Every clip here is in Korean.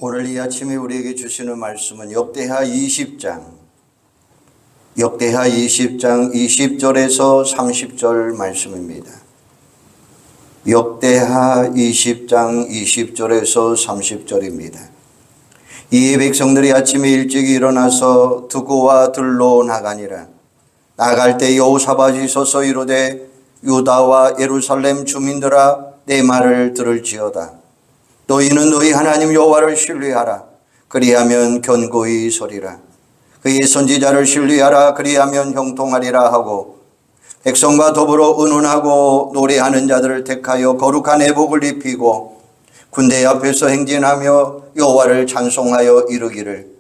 오늘 이 아침에 우리에게 주시는 말씀은 역대하 20장 20절에서 30절 말씀입니다. 역대하 20장 20절에서 30절입니다. 이 백성들이 아침에 일찍 일어나서 두고와 들로 나가니라. 나갈 때 여호사밧이 서서 이르되 유다와 예루살렘 주민들아 내 말을 들을지어다. 너희는 너희 하나님 여호와를 신뢰하라. 그리하면 견고히 서리라. 그의 선지자를 신뢰하라. 그리하면 형통하리라 하고 백성과 더불어 의논하고 노래하는 자들을 택하여 거룩한 회복을 입히고 군대 앞에서 행진하며 여호와를 찬송하여 이르기를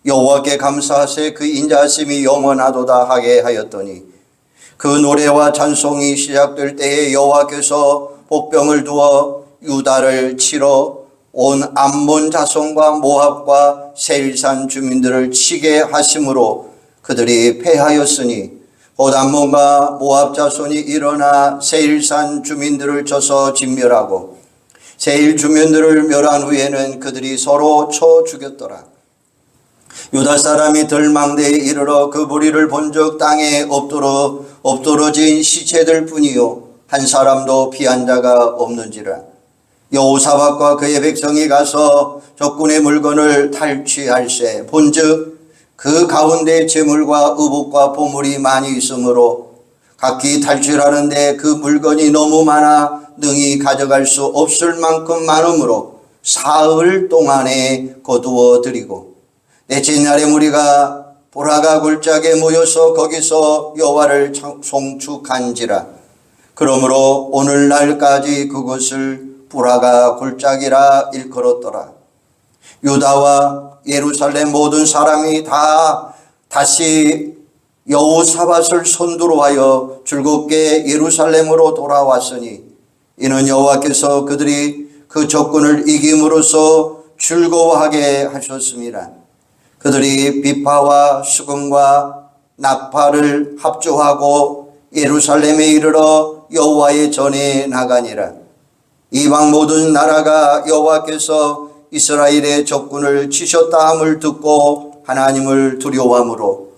여호와께 감사하세 그 인자하심이 영원하도다 하게 하였더니 그 노래와 찬송이 시작될 때에 여호와께서 복병을 두어 유다를 치러 온 암몬 자손과 모압과 세일산 주민들을 치게 하심으로 그들이 패하였으니 곧 암몬과 모압 자손이 일어나 세일산 주민들을 쳐서 진멸하고 세일 주민들을 멸한 후에는 그들이 서로 쳐 죽였더라. 유다 사람이 들망대에 이르러 그 무리를 본즉 땅에 엎드러진 시체들 뿐이요 한 사람도 피한 자가 없는지라. 여호사밧과 그의 백성이 가서 적군의 물건을 탈취할세 본즉 그 가운데 재물과 의복과 보물이 많이 있으므로 각기 탈취하는데 그 물건이 너무 많아 능히 가져갈 수 없을 만큼 많으므로 사흘 동안에 거두어 드리고 넷째 날에 무리가 보라가 골짜기에 모여서 거기서 여호와를 송축한지라. 그러므로 오늘날까지 그것을 보라가 골짜기라 일컬었더라. 유다와 예루살렘 모든 사람이 다시 여호사밧을 선두로 하여 즐겁게 예루살렘으로 돌아왔으니 이는 여호와께서 그들이 그 적군을 이김으로써 즐거워하게 하셨습니다. 그들이 비파와 수금과 나팔을 합주하고 예루살렘에 이르러 여호와의 전에 나가니라. 이방 모든 나라가 여호와께서 이스라엘의 적군을 치셨다 함을 듣고 하나님을 두려워함으로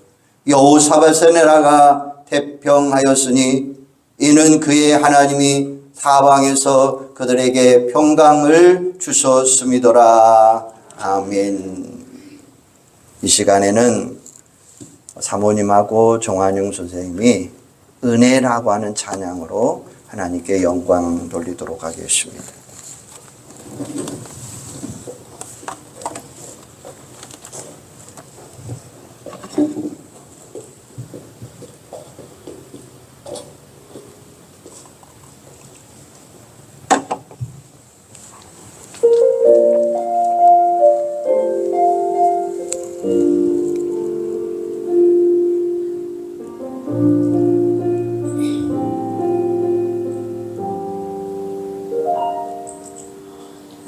여호사밧의 나라가 태평하였으니 이는 그의 하나님이 사방에서 그들에게 평강을 주셨음이더라. 아멘. 이 시간에는 사모님하고 정한용 선생님이 은혜라고 하는 찬양으로 하나님께 영광 돌리도록 하겠습니다.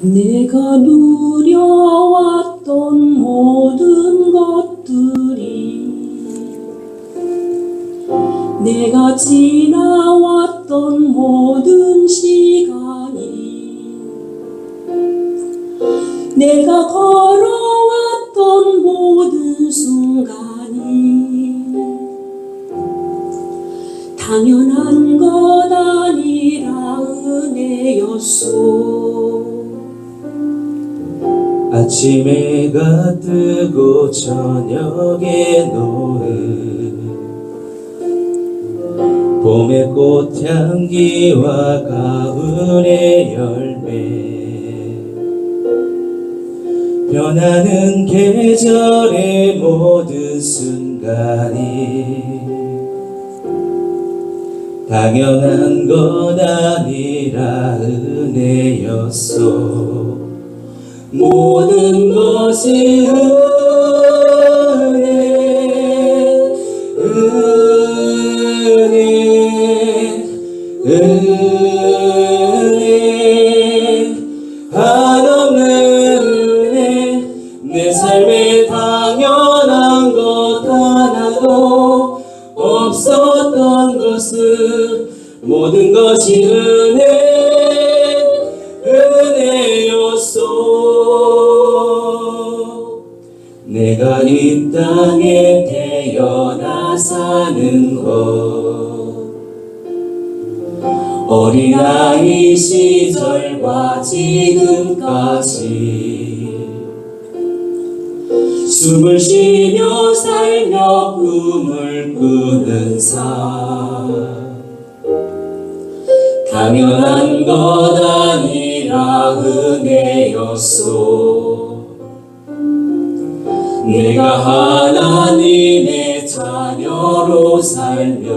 내가 누려왔던 모든 것들이 내가 지나왔던 모든 시간이 내가 걸어왔던 모든 순간이 당연한 것 아니라 은혜였소. 아침에 해가 뜨고 저녁에 노을 봄의 꽃향기와 가을의 열매 변하는 계절의 모든 순간이 당연한 것 아니라 은혜였소. 모든 것은 은혜 한없는 은혜 내 삶에 당연한 것 하나도 없었던 것은 모든 것이 은혜였소. 내가 이 땅에 태어나 사는 것 어린아이 시절과 지금까지 숨을 쉬며 살며 꿈을 꾸는 삶 당연한 것 아니라 은혜였소. 내가 하나님의 자녀로 살며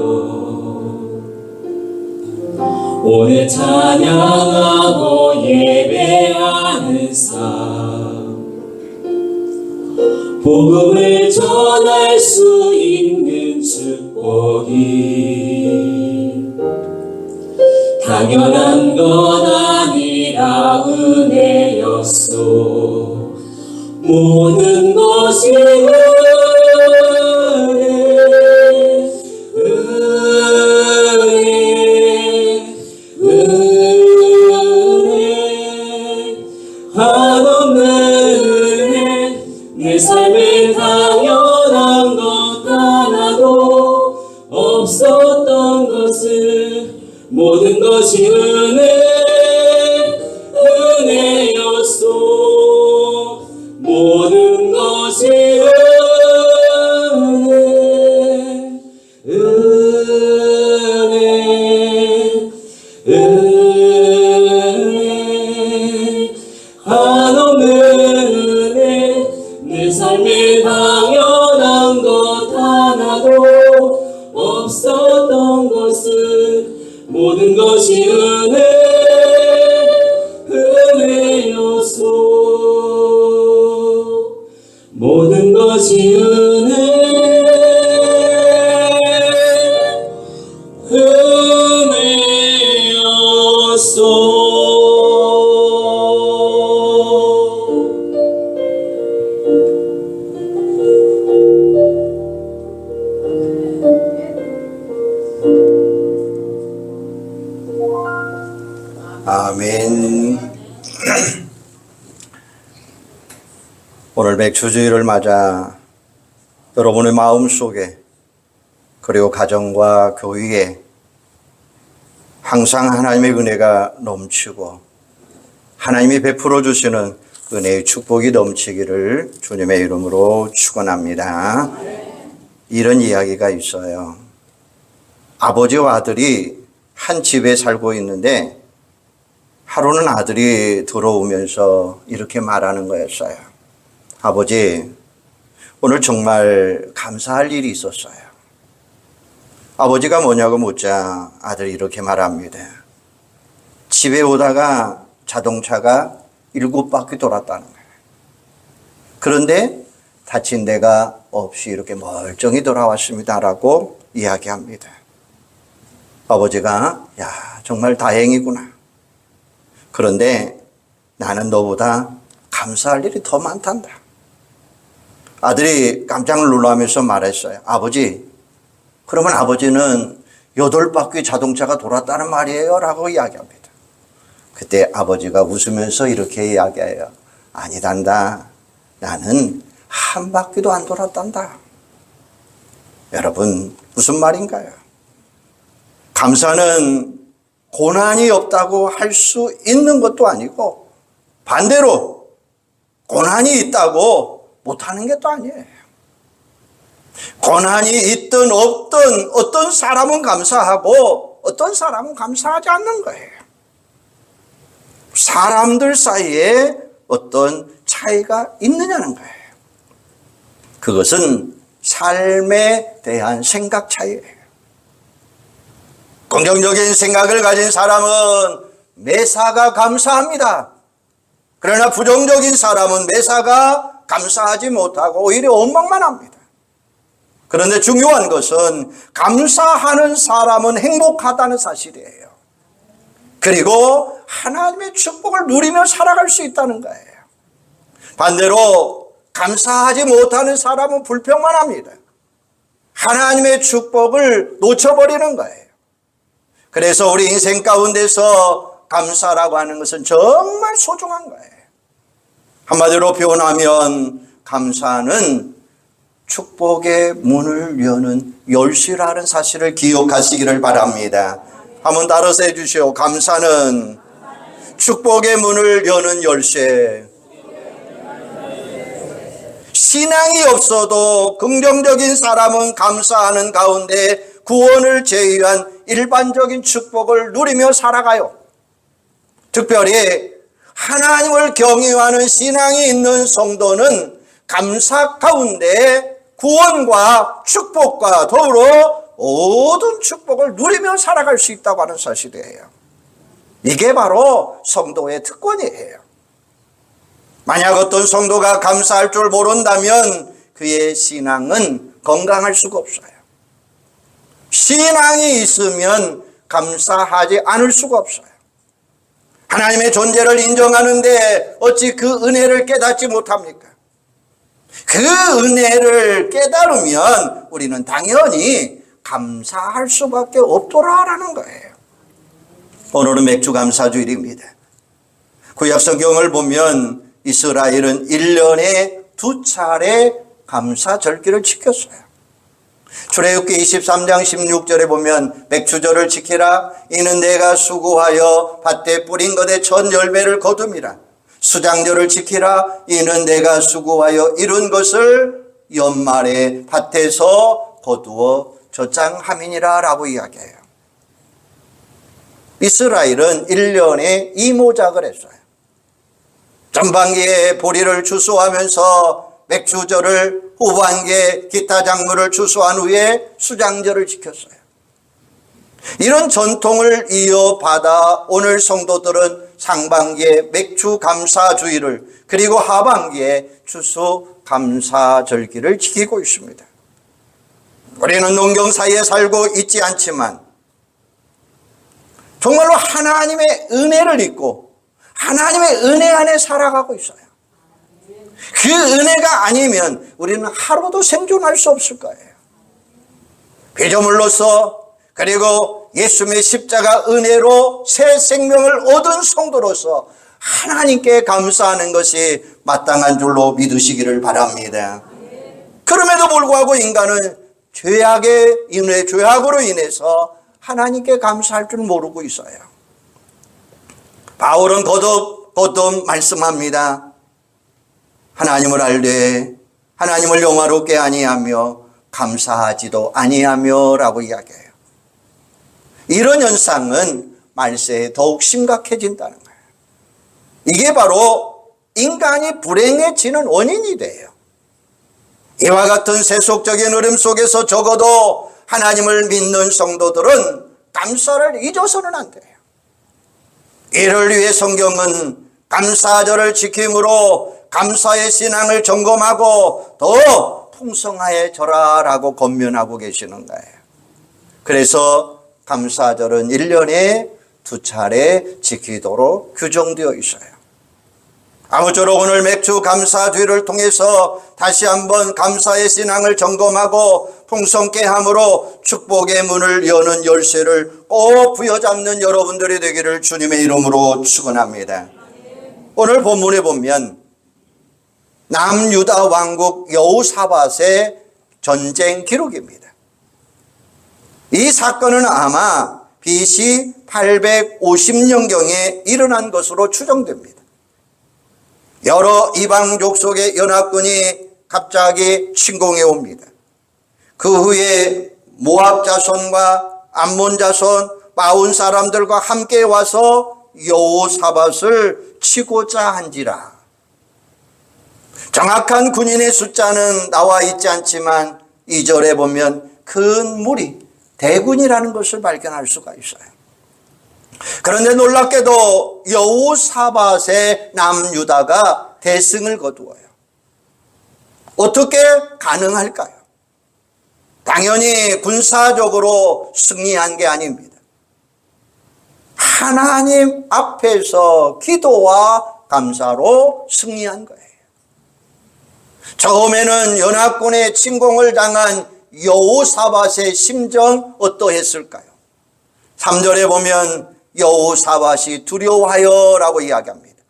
오늘 찬양하고 예배하는 삶 복음을 전할 수 있는 축복이 당연한 것 아니라 은혜였소. 모든 것이 은혜 한없는 은혜 내 삶에 당연한 것 하나도 없었던 것을 모든 것이 은혜였소. 모든 것이 은혜 한없는 은혜 내 삶에 당연한 것 하나도 없었던 것을 모든 것이 은혜였소. 모든 것이 아멘. 오늘 맥주주일을 맞아 여러분의 마음속에 그리고 가정과 교회에 항상 하나님의 은혜가 넘치고 하나님이 베풀어 주시는 은혜의 축복이 넘치기를 주님의 이름으로 축원합니다. 이런 이야기가 있어요. 아버지와 아들이 한 집에 살고 있는데 하루는 아들이 들어오면서 이렇게 말하는 거였어요. 아버지, 오늘 정말 감사할 일이 있었어요. 아버지가 뭐냐고 묻자 아들이 이렇게 말합니다. 집에 오다가 자동차가 7바퀴 돌았다는 거예요. 그런데 다친 데가 없이 이렇게 멀쩡히 돌아왔습니다라고 이야기합니다. 아버지가 야, 정말 다행이구나. 그런데 나는 너보다 감사할 일이 더 많단다. 아들이 깜짝 놀라면서 말했어요. 아버지, 그러면 아버지는 8바퀴 자동차가 돌았다는 말이에요? 라고 이야기합니다. 그때 아버지가 웃으면서 이렇게 이야기해요. 아니단다. 나는 한 바퀴도 안 돌았단다. 여러분, 무슨 말인가요? 감사는 고난이 없다고 할 수 있는 것도 아니고 반대로 고난이 있다고 못하는 게 또 아니에요. 고난이 있든 없든 어떤 사람은 감사하고 어떤 사람은 감사하지 않는 거예요. 사람들 사이에 어떤 차이가 있느냐는 거예요. 그것은 삶에 대한 생각 차이예요. 긍정적인 생각을 가진 사람은 매사가 감사합니다. 그러나 부정적인 사람은 매사가 감사하지 못하고 오히려 원망만 합니다. 그런데 중요한 것은 감사하는 사람은 행복하다는 사실이에요. 그리고 하나님의 축복을 누리며 살아갈 수 있다는 거예요. 반대로 감사하지 못하는 사람은 불평만 합니다. 하나님의 축복을 놓쳐버리는 거예요. 그래서 우리 인생 가운데서 감사라고 하는 것은 정말 소중한 거예요. 한마디로 표현하면 감사는 축복의 문을 여는 열쇠라는 사실을 기억하시기를 바랍니다. 한번 따라서 해주시오. 감사는 축복의 문을 여는 열쇠. 신앙이 없어도 긍정적인 사람은 감사하는 가운데 구원을 제외한 일반적인 축복을 누리며 살아가요. 특별히 하나님을 경외하는 신앙이 있는 성도는 감사 가운데 구원과 축복과 더불어 모든 축복을 누리며 살아갈 수 있다고 하는 사실이에요. 이게 바로 성도의 특권이에요. 만약 어떤 성도가 감사할 줄 모른다면 그의 신앙은 건강할 수가 없어요. 신앙이 있으면 감사하지 않을 수가 없어요. 하나님의 존재를 인정하는데 어찌 그 은혜를 깨닫지 못합니까? 그 은혜를 깨달으면 우리는 당연히 감사할 수밖에 없더라라는 거예요. 오늘은 맥주감사주일입니다. 구약성경을 보면 이스라엘은 1년에 2차례 감사절기를 지켰어요. 출애굽기 23장 16절에 보면 맥주절을 지키라. 이는 내가 수고하여 밭에 뿌린 것의 첫 열매를 거둠이라. 수장절을 지키라. 이는 내가 수고하여 이룬 것을 연말에 밭에서 거두어 저장함이니라 라고 이야기해요. 이스라엘은 1년에 이모작을 했어요. 전반기에 보리를 추수하면서 맥주절을, 후반기에 기타 작물을 추수한 후에 수장절을 지켰어요. 이런 전통을 이어받아 오늘 성도들은 상반기에 맥주감사주일을, 그리고 하반기에 추수감사절기를 지키고 있습니다. 우리는 농경 사이에 살고 있지 않지만 정말로 하나님의 은혜를 잊고 하나님의 은혜 안에 살아가고 있어요. 그 은혜가 아니면 우리는 하루도 생존할 수 없을 거예요. 피조물로서, 그리고 예수님의 십자가 은혜로 새 생명을 얻은 성도로서 하나님께 감사하는 것이 마땅한 줄로 믿으시기를 바랍니다. 그럼에도 불구하고 인간은 죄악으로 인해서 하나님께 감사할 줄 모르고 있어요. 바울은 거듭 말씀합니다. 하나님을 알되 하나님을 영화롭게 아니하며 감사하지도 아니하며 라고 이야기해요. 이런 현상은 말세에 더욱 심각해진다는 거예요. 이게 바로 인간이 불행해지는 원인이 돼요. 이와 같은 세속적인 흐름 속에서 적어도 하나님을 믿는 성도들은 감사를 잊어서는 안 돼요. 이를 위해 성경은 감사절을 지킴으로 감사의 신앙을 점검하고 더 풍성해져라라고 권면하고 계시는 거예요. 그래서 감사절은 1년에 2차례 지키도록 규정되어 있어요. 아무쪼록 오늘 맥주 감사주일을 통해서 다시 한번 감사의 신앙을 점검하고 풍성케 함으로 축복의 문을 여는 열쇠를 꼭 부여잡는 여러분들이 되기를 주님의 이름으로 축원합니다. 오늘 본문에 보면 남유다 왕국 여호사밧의 전쟁 기록입니다. 이 사건은 아마 BC 850년경에 일어난 것으로 추정됩니다. 여러 이방 족속의 연합군이 갑자기 침공해 옵니다. 그 후에 모압 자손과 암몬 자손, 마온 사람들과 함께 와서 여호사밧을 치고자 한지라. 정확한 군인의 숫자는 나와 있지 않지만 2절에 보면 큰 무리, 대군이라는 것을 발견할 수가 있어요. 그런데 놀랍게도 여호사밧의 남유다가 대승을 거두어요. 어떻게 가능할까요? 당연히 군사적으로 승리한 게 아닙니다. 하나님 앞에서 기도와 감사로 승리한 거예요. 처음에는 연합군의 침공을 당한 여호사밧의 심정 어떠했을까요? 3절에 보면 여호사밧이 두려워하여 라고 이야기합니다.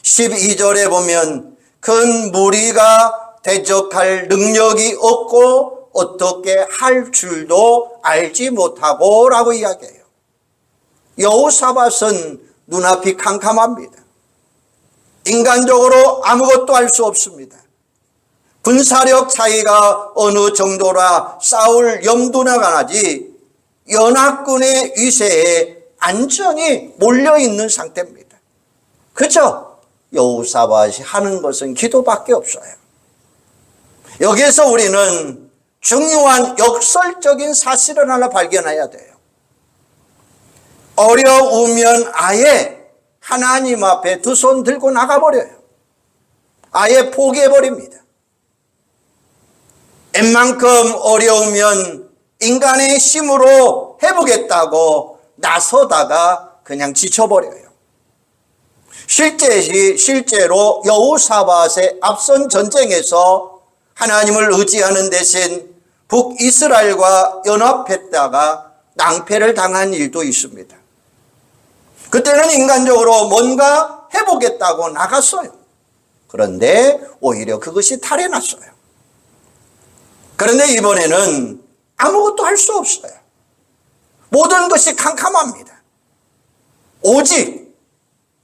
12절에 보면 큰 무리가 대적할 능력이 없고 어떻게 할 줄도 알지 못하고 라고 이야기해요. 여호사밧은 눈앞이 캄캄합니다. 인간적으로 아무것도 할 수 없습니다. 군사력 차이가 어느 정도라 싸울 염두나 가나지 연합군의 위세에 안전히 몰려있는 상태입니다. 그렇죠? 여호사밧이 하는 것은 기도밖에 없어요. 여기에서 우리는 중요한 역설적인 사실을 하나 발견해야 돼요. 어려우면 아예 하나님 앞에 두 손 들고 나가버려요. 아예 포기해버립니다. 웬만큼 어려우면 인간의 힘으로 해보겠다고 나서다가 그냥 지쳐버려요. 실제로 여호사밧의 앞선 전쟁에서 하나님을 의지하는 대신 북이스라엘과 연합했다가 낭패를 당한 일도 있습니다. 그때는 인간적으로 뭔가 해보겠다고 나갔어요. 그런데 오히려 그것이 탈이 났어요. 그런데 이번에는 아무것도 할 수 없어요. 모든 것이 캄캄합니다. 오직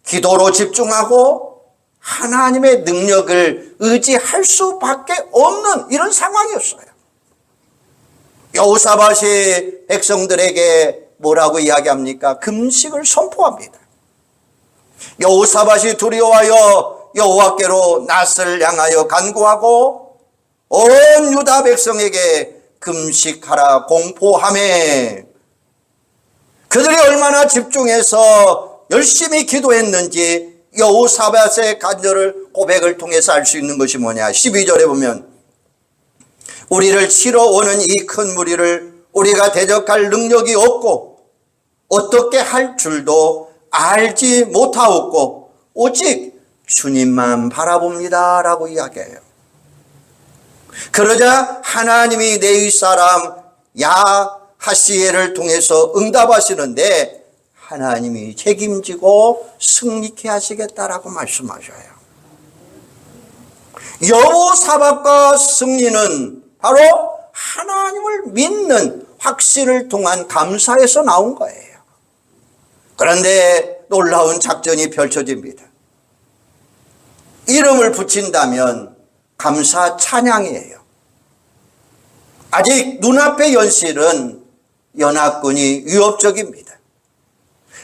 기도로 집중하고 하나님의 능력을 의지할 수밖에 없는 이런 상황이었어요. 여호사밧이 백성들에게 뭐라고 이야기합니까? 금식을 선포합니다. 여호사밧이 두려워하여 여호와께로 낯을 향하여 간구하고 온 유다 백성에게 금식하라 공포하매 그들이 얼마나 집중해서 열심히 기도했는지 여호사밧의 간절을 고백을 통해서 알 수 있는 것이 뭐냐. 12절에 보면 우리를 치러 오는 이 큰 무리를 우리가 대적할 능력이 없고 어떻게 할 줄도 알지 못하옵고 오직 주님만 바라봅니다 라고 이야기해요. 그러자 하나님이 내 윗사람 야하시엘을 통해서 응답하시는데 하나님이 책임지고 승리케 하시겠다라고 말씀하셔요. 여호사밧과 승리는 바로 하나님을 믿는 확신을 통한 감사에서 나온 거예요. 그런데 놀라운 작전이 펼쳐집니다. 이름을 붙인다면 감사 찬양이에요. 아직 눈앞의 현실은 연합군이 위협적입니다.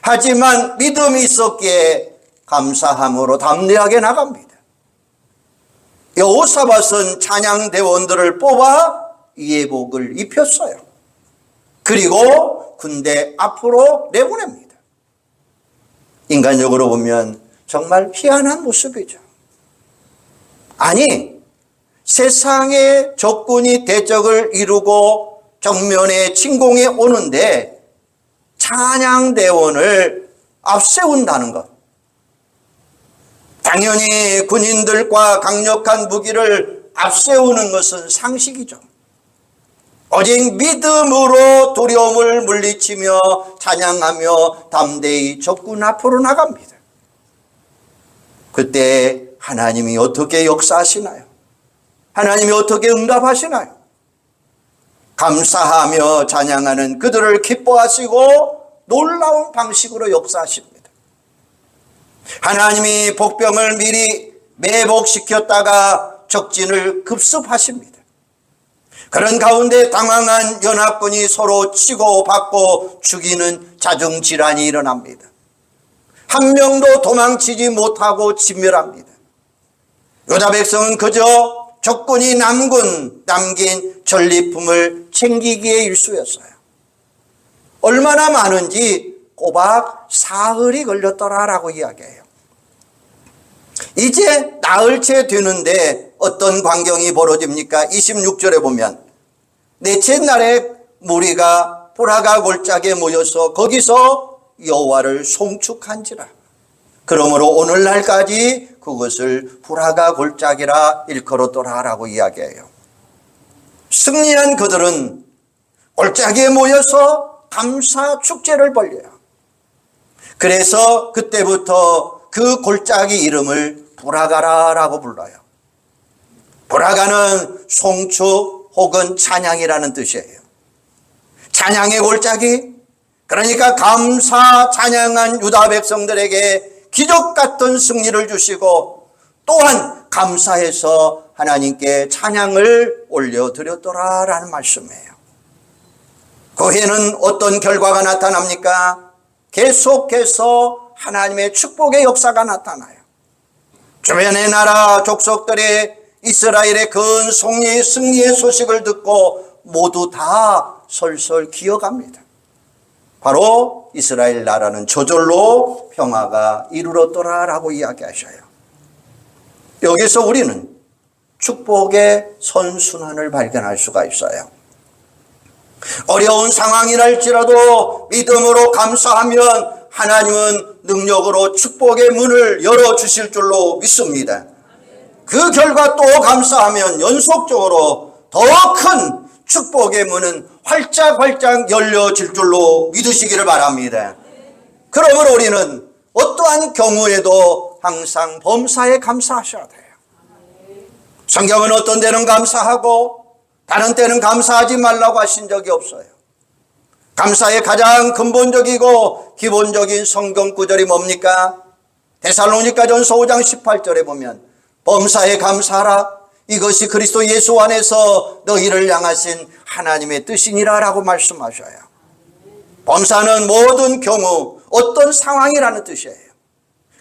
하지만 믿음이 있었기에 감사함으로 담대하게 나갑니다. 여호사밧은 찬양대원들을 뽑아 예복을 입혔어요. 그리고 군대 앞으로 내보냅니다. 인간적으로 보면 정말 희한한 모습이죠. 아니, 세상의 적군이 대적을 이루고 정면에 침공해 오는데 찬양대원을 앞세운다는 것. 당연히 군인들과 강력한 무기를 앞세우는 것은 상식이죠. 오직 믿음으로 두려움을 물리치며 찬양하며 담대히 적군 앞으로 나갑니다. 그때 하나님이 어떻게 역사하시나요? 하나님이 어떻게 응답하시나요? 감사하며 찬양하는 그들을 기뻐하시고 놀라운 방식으로 역사하십니다. 하나님이 복병을 미리 매복시켰다가 적진을 급습하십니다. 그런 가운데 당황한 연합군이 서로 치고 받고 죽이는 자중질환이 일어납니다. 한 명도 도망치지 못하고 진멸합니다. 유다 백성은 그저 적군이 남긴 전리품을 챙기기에 일쑤였어요. 얼마나 많은지 꼬박 사흘이 걸렸더라라고 이야기해요. 이제 나흘 채 되는데 어떤 광경이 벌어집니까? 26절에 보면 넷째 날에 무리가 보라가 골짜기에 모여서 거기서 여호와를 송축한지라. 그러므로 오늘날까지 그것을 보라가 골짜기라 일컬었더라라고 이야기해요. 승리한 그들은 골짜기에 모여서 감사 축제를 벌려요. 그래서 그때부터 그 골짜기 이름을 보라가라라고 불러요. 보라가는 송축 혹은 찬양이라는 뜻이에요. 찬양의 골짜기, 그러니까 감사 찬양한 유다 백성들에게 기적 같은 승리를 주시고 또한 감사해서 하나님께 찬양을 올려드렸더라라는 말씀이에요. 그 후에는 어떤 결과가 나타납니까? 계속해서 하나님의 축복의 역사가 나타나요. 주변의 나라 족속들이 이스라엘의 큰 승리의 소식을 듣고 모두 다 설설 기어갑니다. 바로 이스라엘 나라는 저절로 평화가 이르렀더라라고 이야기하셔요. 여기서 우리는 축복의 선순환을 발견할 수가 있어요. 어려운 상황이랄지라도 믿음으로 감사하면 하나님은 능력으로 축복의 문을 열어주실 줄로 믿습니다. 그 결과 또 감사하면 연속적으로 더 큰 축복의 문은 활짝활짝 열려질 줄로 믿으시기를 바랍니다. 그러므로 우리는 어떠한 경우에도 항상 범사에 감사하셔야 돼요. 성경은 어떤 때는 감사하고 다른 때는 감사하지 말라고 하신 적이 없어요. 감사의 가장 근본적이고 기본적인 성경 구절이 뭡니까? 데살로니가전서 5장 18절에 보면 범사에 감사하라, 이것이 그리스도 예수 안에서 너희를 향하신 하나님의 뜻이니라 라고 말씀하셔요. 범사는 모든 경우 어떤 상황이라는 뜻이에요.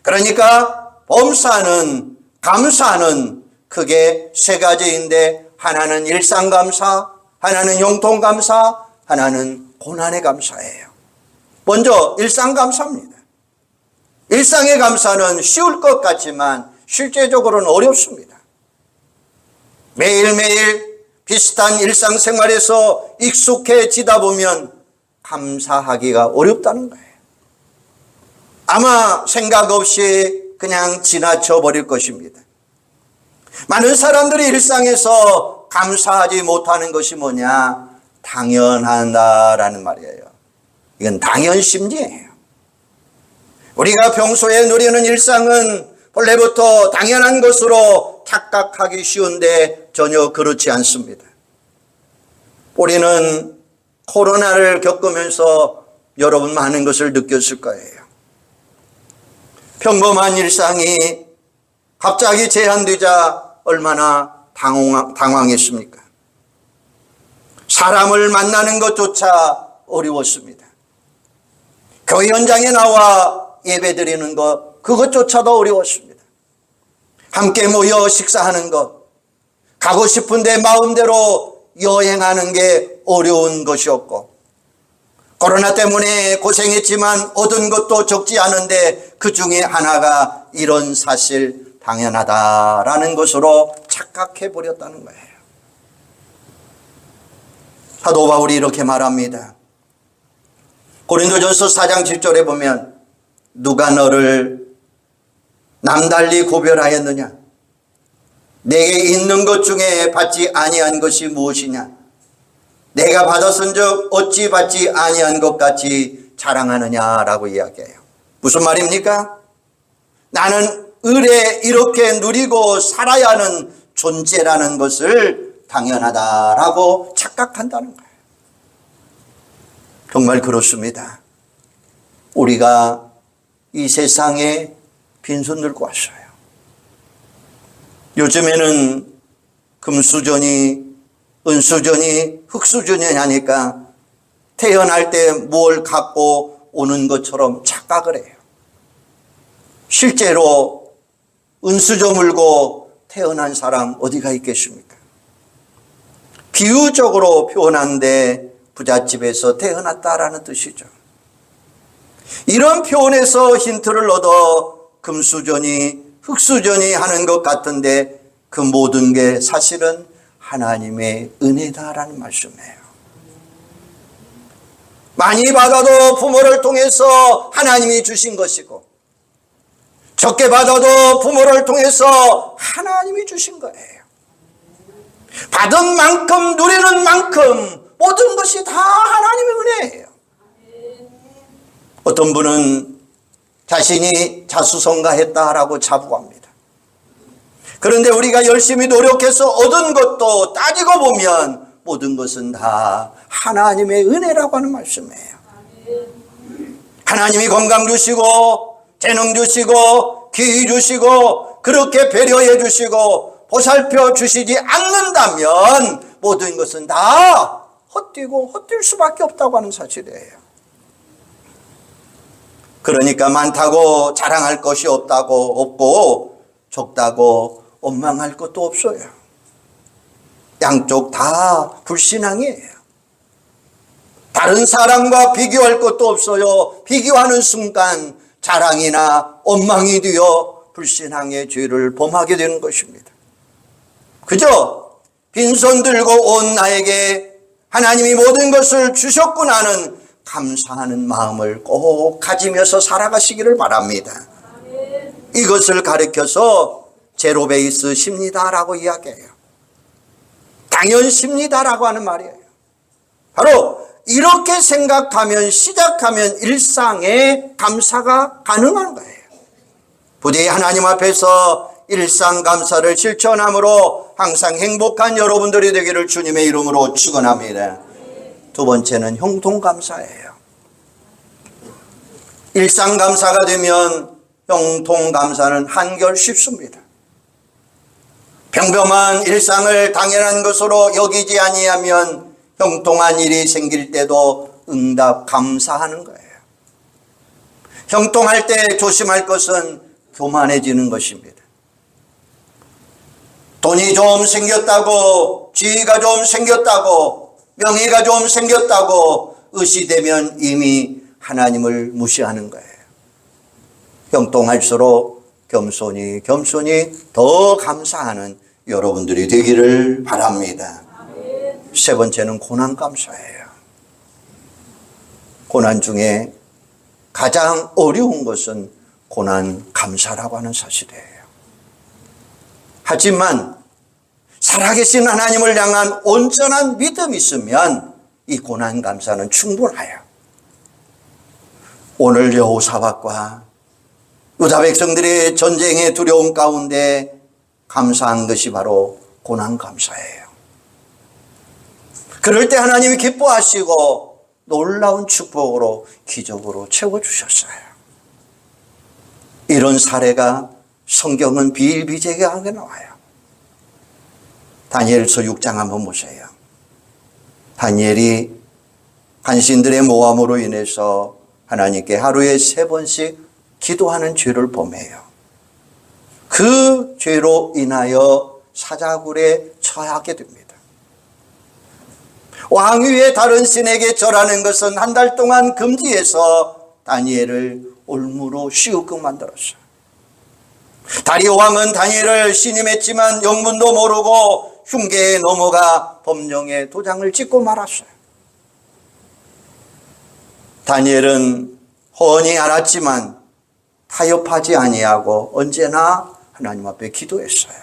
그러니까 범사는, 감사는 크게 세 가지인데 하나는 일상감사, 하나는 형통감사, 하나는 고난의 감사예요. 먼저 일상감사입니다. 일상의 감사는 쉬울 것 같지만 실제적으로는 어렵습니다. 매일매일 비슷한 일상생활에서 익숙해지다 보면 감사하기가 어렵다는 거예요. 아마 생각 없이 그냥 지나쳐 버릴 것입니다. 많은 사람들이 일상에서 감사하지 못하는 것이 뭐냐? 당연하다라는 말이에요. 이건 당연심리예요. 우리가 평소에 누리는 일상은 본래부터 당연한 것으로 착각하기 쉬운데 전혀 그렇지 않습니다. 우리는 코로나를 겪으면서 여러분 많은 것을 느꼈을 거예요. 평범한 일상이 갑자기 제한되자 얼마나 당황했습니까? 사람을 만나는 것조차 어려웠습니다. 교회 현장에 나와 예배드리는 것, 그것조차도 어려웠습니다. 함께 모여 식사하는 것, 가고 싶은데 마음대로 여행하는 게 어려운 것이었고, 코로나 때문에 고생했지만 얻은 것도 적지 않은데 그 중에 하나가 이런 사실 당연하다라는 것으로 착각해 버렸다는 거예요. 사도 바울이 이렇게 말합니다. 고린도전서 4장 7절에 보면 누가 너를 남달리 고별하였느냐? 내게 있는 것 중에 받지 아니한 것이 무엇이냐? 내가 받았은즉 어찌 받지 아니한 것 같이 자랑하느냐라고 이야기해요. 무슨 말입니까? 나는 을에 이렇게 누리고 살아야 하는 존재라는 것을 당연하다라고 착각한다는 거예요. 정말 그렇습니다. 우리가 이 세상에 빈손 들고 왔어요. 요즘에는 금수저니 은수저니 흙수저니 하니까 태어날 때 뭘 갖고 오는 것처럼 착각을 해요. 실제로 은수저 물고 태어난 사람 어디가 있겠습니까? 비유적으로 표현한데 부잣집에서 태어났다라는 뜻이죠. 이런 표현에서 힌트를 얻어 금수저니 흙수저니 하는 것 같은데 그 모든 게 사실은 하나님의 은혜다라는 말씀이에요. 많이 받아도 부모를 통해서 하나님이 주신 것이고 적게 받아도 부모를 통해서 하나님이 주신 거예요. 받은 만큼 누리는 만큼 모든 것이 다 하나님의 은혜예요. 어떤 분은 자신이 자수성가했다라고 자부합니다. 그런데 우리가 열심히 노력해서 얻은 것도 따지고 보면 모든 것은 다 하나님의 은혜라고 하는 말씀이에요. 하나님이 건강 주시고 재능 주시고 기회 주시고 그렇게 배려해 주시고 보살펴 주시지 않는다면 모든 것은 다 헛되고 헛될 수밖에 없다고 하는 사실이에요. 그러니까 많다고 자랑할 것이 없고 적다고 원망할 것도 없어요. 양쪽 다 불신앙이에요. 다른 사람과 비교할 것도 없어요. 비교하는 순간 자랑이나 원망이 되어 불신앙의 죄를 범하게 되는 것입니다. 그저 빈손 들고 온 나에게 하나님이 모든 것을 주셨구나는 감사하는 마음을 꼭 가지면서 살아가시기를 바랍니다. 이것을 가르쳐서 제로 베이스 십니다라고 이야기해요. 당연십니다라고 하는 말이에요. 바로 이렇게 생각하면 시작하면 일상에 감사가 가능한 거예요. 부디 하나님 앞에서 일상 감사를 실천함으로 항상 행복한 여러분들이 되기를 주님의 이름으로 축원합니다. 두 번째는 형통 감사예요. 일상 감사가 되면 형통 감사는 한결 쉽습니다. 평범한 일상을 당연한 것으로 여기지 아니하면 형통한 일이 생길 때도 응답 감사하는 거예요. 형통할 때 조심할 것은 교만해지는 것입니다. 돈이 좀 생겼다고, 지위가 좀 생겼다고, 명예가 좀 생겼다고 의시되면 이미 하나님을 무시하는 거예요. 형통할수록 겸손히 더 감사하는 여러분들이 되기를 바랍니다. 세 번째는 고난 감사예요. 고난 중에 가장 어려운 것은 고난 감사라고 하는 사실이에요. 하지만 살아계신 하나님을 향한 온전한 믿음이 있으면 이 고난 감사는 충분해요. 오늘 여호사밧과 유다 백성들의 전쟁의 두려움 가운데 감사한 것이 바로 고난 감사예요. 그럴 때 하나님이 기뻐하시고 놀라운 축복으로 기적으로 채워주셨어요. 이런 사례가 성경은 비일비재하게 나와요. 다니엘서 6장 한번 보세요. 다니엘이 간신들의 모함으로 인해서 하나님께 하루에 3번씩 기도하는 죄를 범해요. 그 죄로 인하여 사자굴에 처하게 됩니다. 왕위의 다른 신에게 절하는 것은 한 달 동안 금지해서 다니엘을 올무로 씌우게 만들었어요. 다리오 왕은 다니엘을 신임했지만 영문도 모르고 흉계에 넘어가 법령에 도장을 찍고 말았어요. 다니엘은 훤히 알았지만 타협하지 아니하고 언제나 하나님 앞에 기도했어요.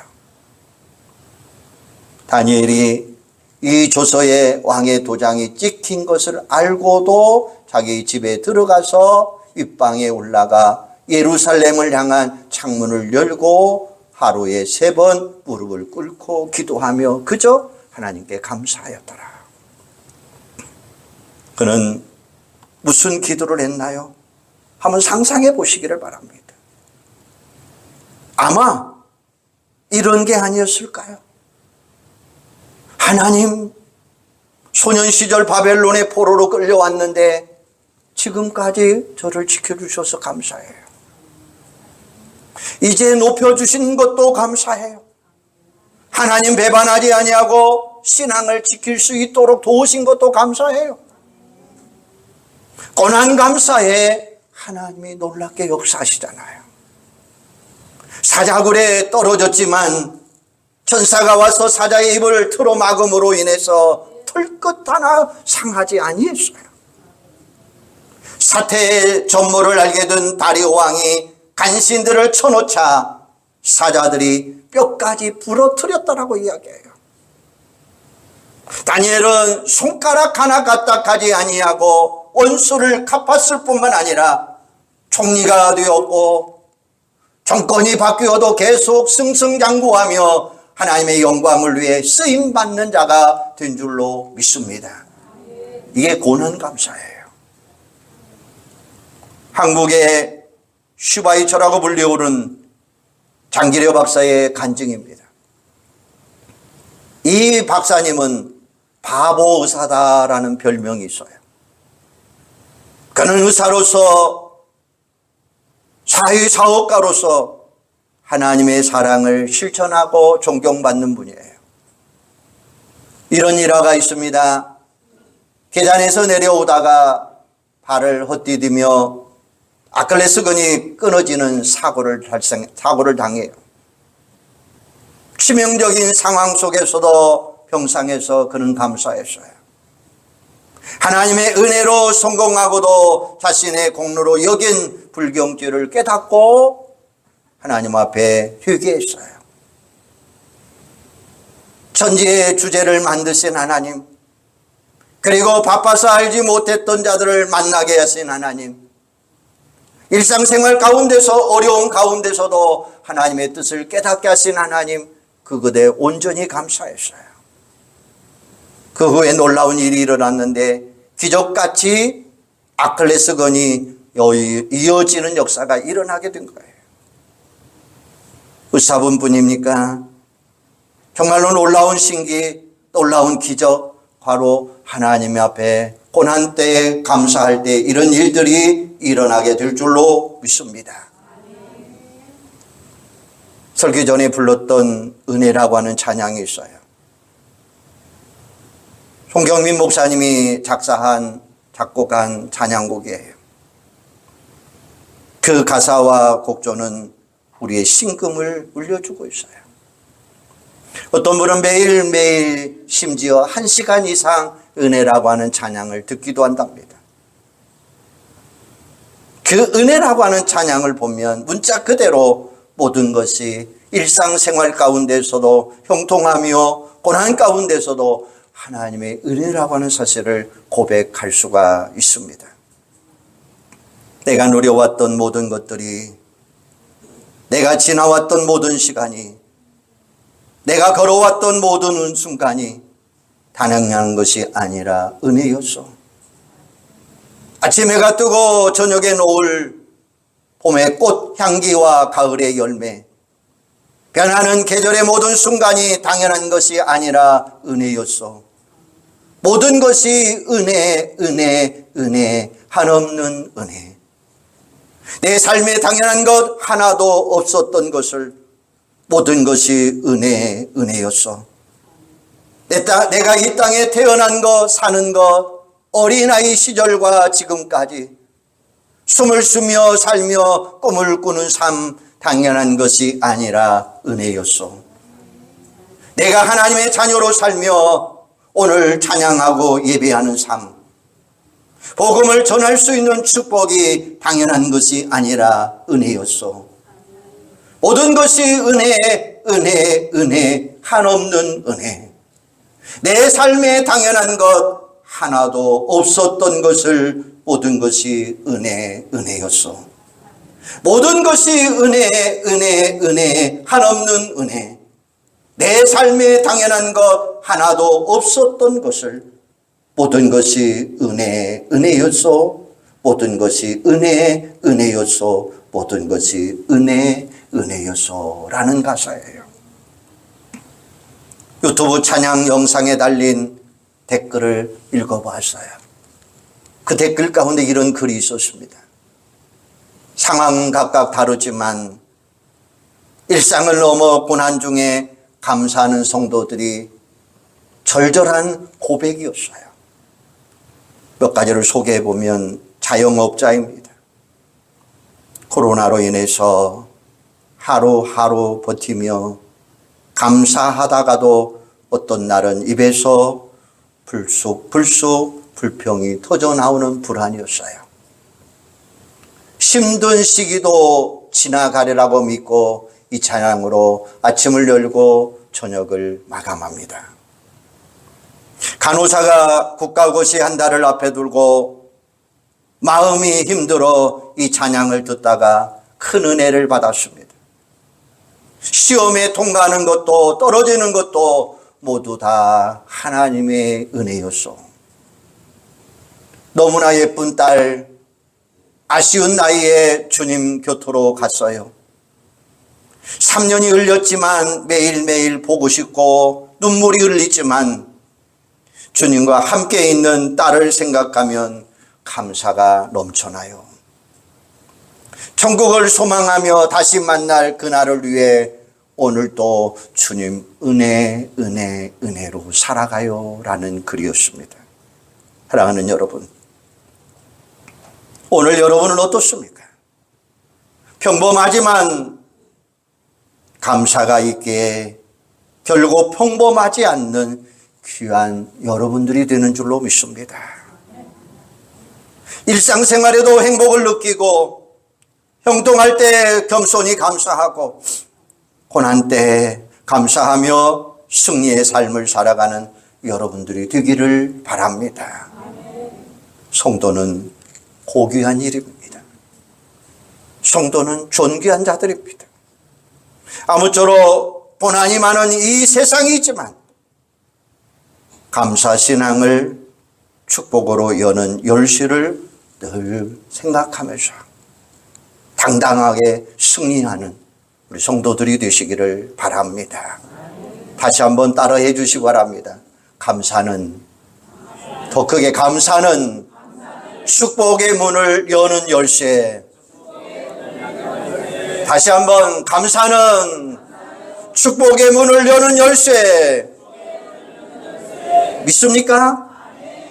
다니엘이 이 조서에 왕의 도장이 찍힌 것을 알고도 자기 집에 들어가서 윗방에 올라가 예루살렘을 향한 창문을 열고 하루에 3번 무릎을 꿇고 기도하며 그저 하나님께 감사하였더라. 그는 무슨 기도를 했나요? 한번 상상해 보시기를 바랍니다. 아마 이런 게 아니었을까요? 하나님, 소년 시절 바벨론의 포로로 끌려왔는데 지금까지 저를 지켜주셔서 감사해요. 이제 높여주신 것도 감사해요. 하나님 배반하지 아니하고 신앙을 지킬 수 있도록 도우신 것도 감사해요. 고난 감사에 하나님이 놀랍게 역사하시잖아요. 사자굴에 떨어졌지만 천사가 와서 사자의 입을 틀어 막음으로 인해서 털끝 하나 상하지 아니했어요. 사태의 전모를 알게 된 다리오 왕이 간신들을 쳐놓자 사자들이 뼈까지 부러뜨렸다라고 이야기해요. 다니엘은 손가락 하나 까딱하지 아니하고 원수를 갚았을 뿐만 아니라 총리가 되었고 정권이 바뀌어도 계속 승승장구하며 하나님의 영광을 위해 쓰임받는 자가 된 줄로 믿습니다. 이게 고난감사예요. 한국의 슈바이처라고 불리우는 장기려 박사의 간증입니다. 이 박사님은 바보 의사다라는 별명이 있어요. 그는 의사로서 사회사업가로서 하나님의 사랑을 실천하고 존경받는 분이에요. 이런 일화가 있습니다. 계단에서 내려오다가 발을 헛디디며 아킬레스건이 끊어지는 사고를 당해요. 치명적인 상황 속에서도 병상에서 그는 감사했어요. 하나님의 은혜로 성공하고도 자신의 공로로 여긴 불경죄를 깨닫고 하나님 앞에 회개했어요. 천지의 주제를 만드신 하나님, 그리고 바빠서 알지 못했던 자들을 만나게 하신 하나님, 일상생활 가운데서 어려운 가운데서도 하나님의 뜻을 깨닫게 하신 하나님, 그것에 온전히 감사했어요. 그 후에 놀라운 일이 일어났는데 기적같이 아킬레스건이 이어지는 역사가 일어나게 된 거예요. 의사분뿐입니까? 정말로 놀라운 신기, 놀라운 기적, 바로 하나님 앞에 고난 때에 감사할 때 이런 일들이 일어나게 될 줄로 믿습니다. 설교 전에 불렀던 은혜라고 하는 찬양이 있어요. 송경민 목사님이 작곡한 찬양곡이에요. 그 가사와 곡조는 우리의 심금을 울려주고 있어요. 어떤 분은 매일매일 심지어 1시간 이상 은혜라고 하는 찬양을 듣기도 한답니다. 그 은혜라고 하는 찬양을 보면 문자 그대로 모든 것이 일상생활 가운데서도 형통하며 고난 가운데서도 하나님의 은혜라고 하는 사실을 고백할 수가 있습니다. 내가 누려왔던 모든 것들이, 내가 지나왔던 모든 시간이, 내가 걸어왔던 모든 순간이 단연한 것이 아니라 은혜였어. 아침 해가 뜨고 저녁에 노을, 봄의 꽃 향기와 가을의 열매, 변하는 계절의 모든 순간이 당연한 것이 아니라 은혜였어. 모든 것이 은혜, 은혜, 은혜, 한없는 은혜. 내 삶에 당연한 것 하나도 없었던 것을 모든 것이 은혜, 은혜였어. 내가 이 땅에 태어난 것, 사는 것, 어린아이 시절과 지금까지 숨을 쉬며 살며 꿈을 꾸는 삶, 당연한 것이 아니라 은혜였어. 내가 하나님의 자녀로 살며 오늘 찬양하고 예배하는 삶, 복음을 전할 수 있는 축복이 당연한 것이 아니라 은혜였어. 모든 것이 은혜, 은혜, 은혜, 한없는 은혜. 내 삶에 당연한 것 하나도 없었던 것을 모든 것이 은혜, 은혜였어. 모든 것이 은혜, 은혜, 은혜, 한없는 은혜. 내 삶에 당연한 것 하나도 없었던 것을 모든 것이 은혜, 은혜였소. 모든 것이 은혜, 은혜였소. 모든 것이 은혜, 은혜였소. 라는 가사예요. 유튜브 찬양 영상에 달린 댓글을 읽어봤어요. 그 댓글 가운데 이런 글이 있었습니다. 상황 각각 다르지만 일상을 넘어 고난 중에 감사하는 성도들이 절절한 고백이었어요. 몇 가지를 소개해 보면 자영업자입니다. 코로나로 인해서 하루하루 버티며 감사하다가도 어떤 날은 입에서 불쑥 불평이 터져 나오는 불안이었어요. 힘든 시기도 지나가리라고 믿고 이 찬양으로 아침을 열고 저녁을 마감합니다. 간호사가 국가고시 한 달을 앞에 두고 마음이 힘들어 이 찬양을 듣다가 큰 은혜를 받았습니다. 시험에 통과하는 것도 떨어지는 것도 모두 다 하나님의 은혜였소. 너무나 예쁜 딸, 아쉬운 나이에 주님 곁으로 갔어요. 3년이 흘렸지만 매일매일 보고 싶고 눈물이 흘리지만 주님과 함께 있는 딸을 생각하면 감사가 넘쳐나요. 천국을 소망하며 다시 만날 그날을 위해 오늘도 주님 은혜로 살아가요 라는 글이었습니다. 사랑하는 여러분, 오늘 여러분은 어떻습니까? 평범하지만 감사가 있기에 결국 평범하지 않는 귀한 여러분들이 되는 줄로 믿습니다. 일상생활에도 행복을 느끼고 형통할 때 겸손히 감사하고 고난 때 감사하며 승리의 삶을 살아가는 여러분들이 되기를 바랍니다. 성도는 고귀한 일입니다. 성도는 존귀한 자들입니다. 아무쪼록 고난이 많은 이 세상이지만 감사신앙을 축복으로 여는 열쇠를 늘 생각하면서 당당하게 승리하는 우리 성도들이 되시기를 바랍니다. 다시 한번 따라해 주시기 바랍니다. 감사는, 더 크게 감사는 축복의 문을 여는 열쇠. 다시 한번 감사는 축복의 문을 여는 열쇠. 믿습니까?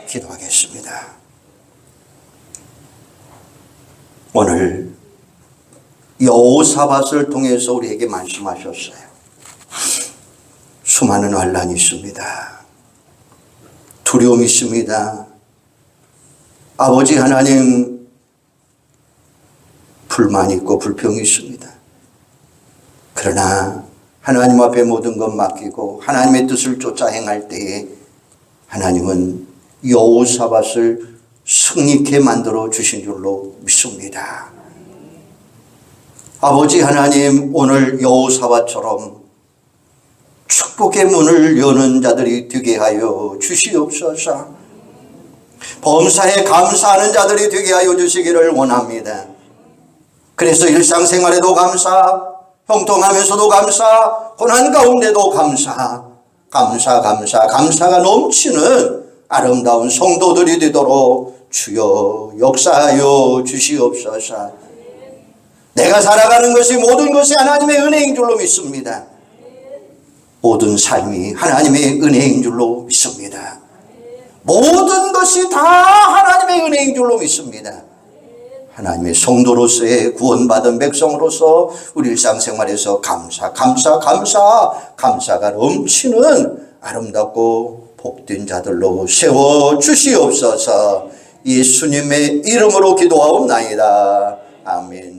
기도하겠습니다. 오늘 여호사밧을 통해서 우리에게 말씀하셨어요. 수많은 환난이 있습니다. 두려움이 있습니다. 아버지 하나님, 불만이 있고 불평이 있습니다. 그러나 하나님 앞에 모든 것 맡기고 하나님의 뜻을 쫓아 행할 때에 하나님은 여호사밧을 승리케 만들어 주신 줄로 믿습니다. 아버지 하나님, 오늘 여호사밧처럼 축복의 문을 여는 자들이 되게 하여 주시옵소서. 범사에 감사하는 자들이 되게 하여 주시기를 원합니다. 그래서 일상생활에도 감사, 형통하면서도 감사, 고난 가운데도 감사가 넘치는 아름다운 성도들이 되도록 주여 역사하여 주시옵소서. 내가 살아가는 것이 모든 것이 하나님의 은혜인 줄로 믿습니다. 모든 삶이 하나님의 은혜인 줄로 믿습니다. 모든 것이 다 하나님의 은혜인 줄로 믿습니다. 하나님의 성도로서의 구원받은 백성으로서 우리 일상생활에서 감사가 넘치는 아름답고 복된 자들로 세워 주시옵소서. 예수님의 이름으로 기도하옵나이다. 아멘.